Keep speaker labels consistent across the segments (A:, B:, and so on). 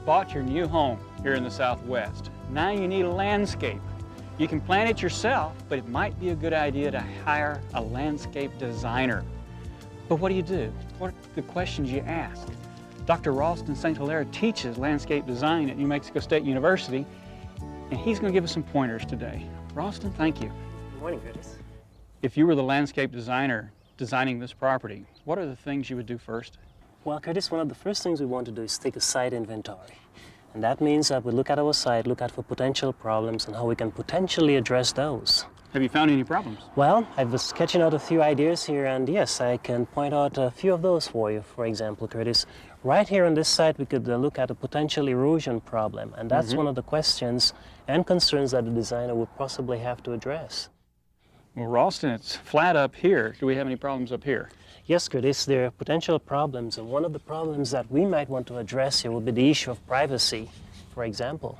A: bought your new home here in the Southwest. Now you need a landscape. You can plan it yourself, but it might be a good idea to hire a landscape designer. But what do? What are the questions you ask? Dr. Ralston St. Hilaire teaches landscape design at New Mexico State University, and he's going to give us some pointers today. Ralston, thank you.
B: Good morning, Curtis.
A: If you were the landscape designer designing this property, what are the things you would do first?
B: Well, Curtis, one of the first things we want to do is take a site inventory. And that means that we look at our site, look out for potential problems and how we can potentially address those.
A: Have you found any problems?
B: Well, I was sketching out a few ideas here, and yes, I can point out a few of those for you. For example, Curtis, right here on this site, we could look at a potential erosion problem, and that's one of the questions and concerns that the designer would possibly have to address.
A: Well, Ralston, it's flat up here. Do we have any problems up here?
B: Yes, Curtis, there are potential problems, and one of the problems that we might want to address here would be the issue of privacy, for example.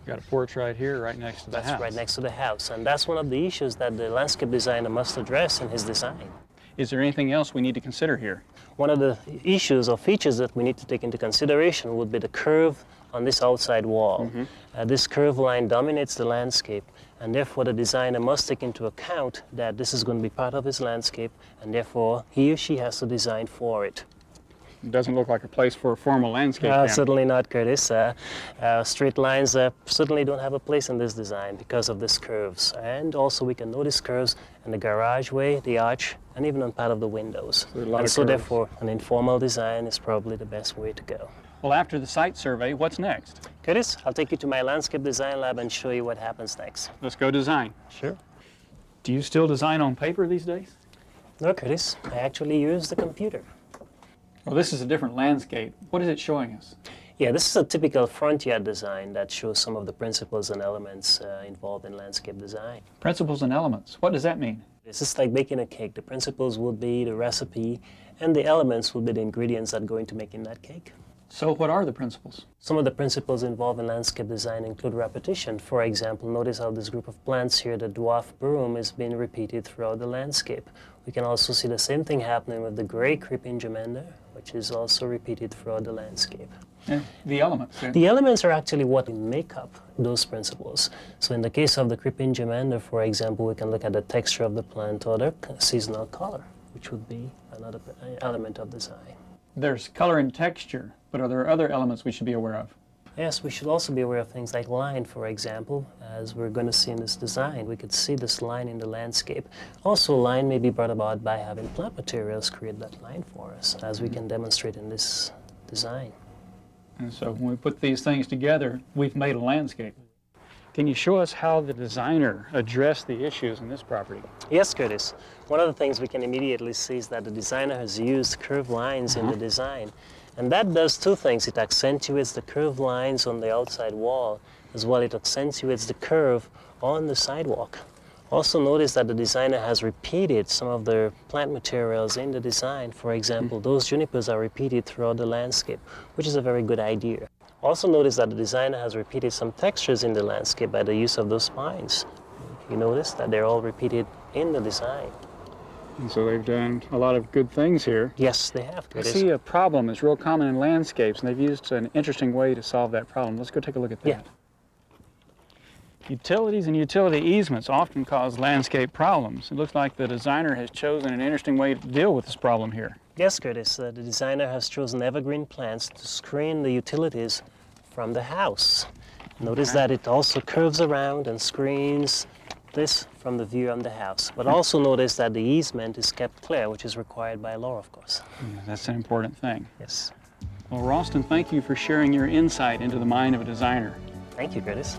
A: Got a porch right here, right next to the house.
B: That's right next to the house, and that's one of the issues that the landscape designer must address in his design.
A: Is there anything else we need to consider here?
B: One of the issues or features that we need to take into consideration would be the curve on this outside wall. This curved line dominates the landscape, and therefore the designer must take into account that this is going to be part of his landscape, and therefore he or she has to design for it.
A: It doesn't look like a place for a formal landscape plan.
B: Certainly not, Curtis. Straight lines certainly don't have a place in this design because of these curves. And also we can notice curves in the garageway, the arch, and even on part of the windows. So therefore, an informal design is probably the best way to go.
A: Well, after the site survey, what's next?
B: Curtis, I'll take you to my landscape design lab and show you what happens next.
A: Let's go design.
B: Sure.
A: Do you still design on paper these days?
B: No, Curtis. I actually use the computer.
A: Well, this is a different landscape. What is it showing us?
B: Yeah, this is a typical front yard design that shows some of the principles and elements involved in landscape design.
A: Principles and elements. What does that mean?
B: It's just like baking a cake. The principles would be the recipe, and the elements would be the ingredients that go into making that cake.
A: So what are the principles?
B: Some of the principles involved in landscape design include repetition. For example, notice how this group of plants here, the dwarf broom, is being repeated throughout the landscape. We can also see the same thing happening with the gray creeping germander, which is also repeated throughout the landscape.
A: Yeah, the elements. Yeah.
B: The elements are actually what make up those principles. So in the case of the creeping germander, for example, we can look at the texture of the plant or the seasonal color, which would be another element of design.
A: There's color and texture, but are there other elements we should be aware of?
B: Yes, we should also be aware of things like line, for example, as we're going to see in this design. We could see this line in the landscape. Also, line may be brought about by having plant materials create that line for us, as we can demonstrate in this design.
A: And so when we put these things together, we've made a landscape. Can you show us how the designer addressed the issues in this property?
B: Yes, Curtis. One of the things we can immediately see is that the designer has used curved lines in the design. And that does two things. It accentuates the curved lines on the outside wall, as well it accentuates the curve on the sidewalk. Also notice that the designer has repeated some of the plant materials in the design. For example, those junipers are repeated throughout the landscape, which is a very good idea. Also notice that the designer has repeated some textures in the landscape by the use of those pines. You notice that they're all repeated in the design.
A: And so they've done a lot of good things here.
B: Yes, they have.
A: I see a problem that's real common in landscapes, and they've used an interesting way to solve that problem. Let's go take a look at that.
B: Yeah.
A: Utilities and utility easements often cause landscape problems. It looks like the designer has chosen an interesting way to deal with this problem here.
B: Yes, Curtis. The designer has chosen evergreen plants to screen the utilities from the house. Notice that it also curves around and screens this from the view on the house. But also notice that the easement is kept clear, which is required by law, of course.
A: Yeah, that's an important thing.
B: Yes.
A: Well, Ralston, thank you for sharing your insight into the mind of a designer.
B: Thank you, Curtis.